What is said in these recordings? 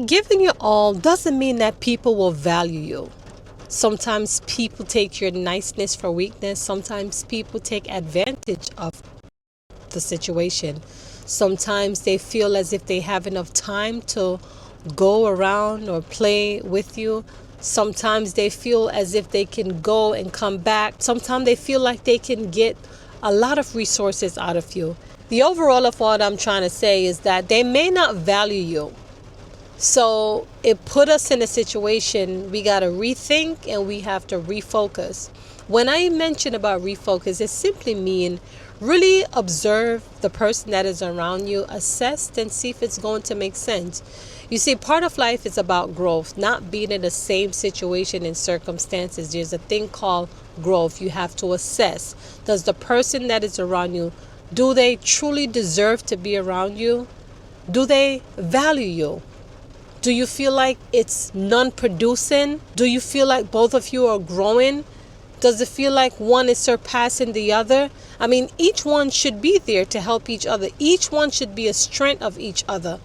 Giving your all doesn't mean that people will value you. Sometimes people take your niceness for weakness. Sometimes people take advantage of the situation. Sometimes they feel as if they have enough time to go around or play with you. Sometimes they feel as if they can go and come back. Sometimes they feel like they can get a lot of resources out of you. The overall of what I'm trying to say is that they may not value you. So it put us in a situation we got to rethink and we have to refocus. When I mention about refocus, it simply means really observe the person that is around you, assess and see if it's going to make sense. You see, part of life is about growth, not being in the same situation and circumstances. There's a thing called growth. You have to assess. Does the person that is around you, do they truly deserve to be around you? Do they value you? Do you feel like it's non-producing? Do you feel like both of you are growing? Does it feel like one is surpassing the other? I mean, each one should be there to help each other. Each one should be a strength of each other.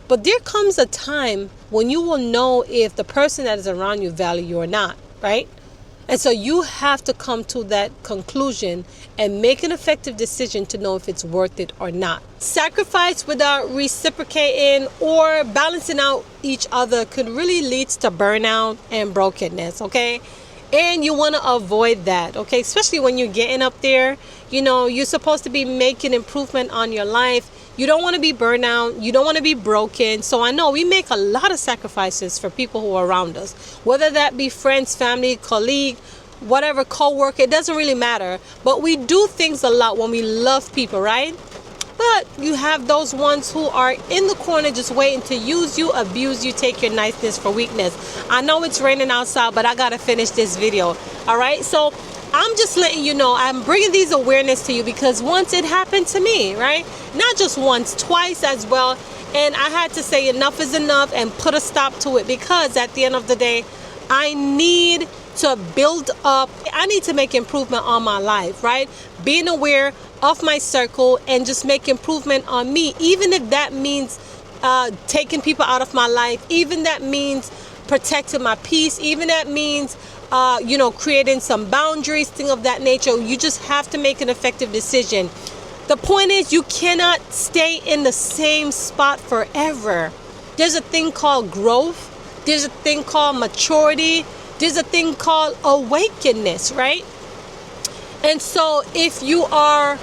But there comes a time when you will know if the person that is around you value you or not, right? And so you have to come to that conclusion and make an effective decision to know if it's worth it or not. Sacrifice without reciprocating or balancing out each other could really lead to burnout and brokenness, okay? And you want to avoid that, okay? Especially when you're getting up there. You know, you're supposed to be making improvement on your life. You don't want to be burnt out. You don't want to be broken. So I know we make a lot of sacrifices for people who are around us, whether that be friends, family, colleague, whatever, co-worker. It doesn't really matter. But we do things a lot when we love people, right? But you have those ones who are in the corner just waiting to use you, abuse you, take your niceness for weakness. I know it's raining outside, but I got to finish this video. All right? So I'm just letting you know, I'm bringing these awareness to you because once it happened to me, right? Not just once, twice as well. And I had to say enough is enough and put a stop to it because at the end of the day, I need to build up. I need to make improvement on my life, right? Being aware of my circle and just make improvement on me, even if that means taking people out of my life, even that means protecting my peace, even that means creating some boundaries, things of that nature. You just have to make an effective decision. The point is, you cannot stay in the same spot forever. There's a thing called growth. There's a thing called maturity. There's a thing called awakeness, right? And so if you are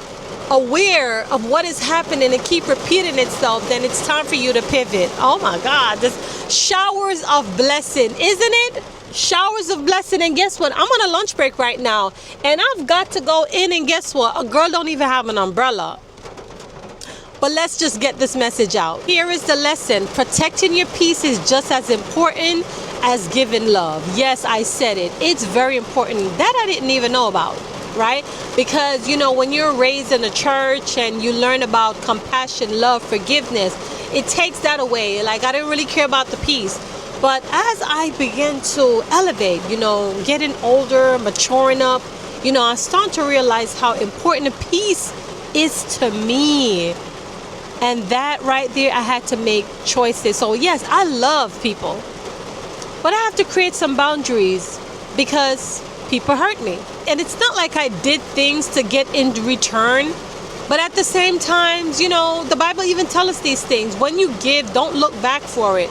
aware of what is happening and keep repeating itself, then it's time for you to pivot. Oh my God, this showers of blessing, isn't it? Showers of blessing. And guess what? I'm on a lunch break right now and I've got to go in, and guess what? A girl don't even have an umbrella. But let's just get this message out. Here is the lesson. Protecting your peace is just as important as giving love. Yes, I said it. It's very important. That I didn't even know about, right? Because, you know, when you're raised in a church and you learn about compassion, love, forgiveness, it takes that away. Like, I didn't really care about the peace. But as I began to elevate, you know, getting older, maturing up, you know, I started to realize how important peace is to me. And that right there, I had to make choices. So yes, I love people, but I have to create some boundaries because people hurt me. And it's not like I did things to get in return, but at the same time, you know, the Bible even tells us these things. When you give, don't look back for it.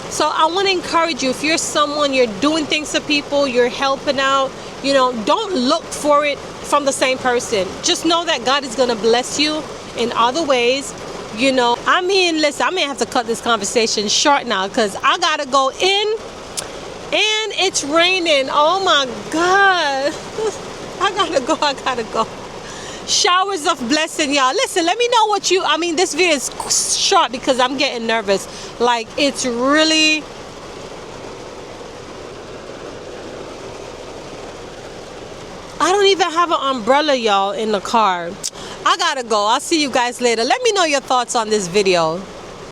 So I want to encourage you, if you're someone, you're doing things for people, you're helping out, you know, don't look for it from the same person. Just know that God is going to bless you in other ways. You know, I mean, listen, I may have to cut this conversation short now because I got to go in and it's raining. Oh my God. I gotta go. Showers of blessing, y'all. Listen, let me know what this video is short because I'm getting nervous. Like, it's really... I don't even have an umbrella, y'all, in the car. I gotta go. I'll see you guys later. Let me know your thoughts on this video.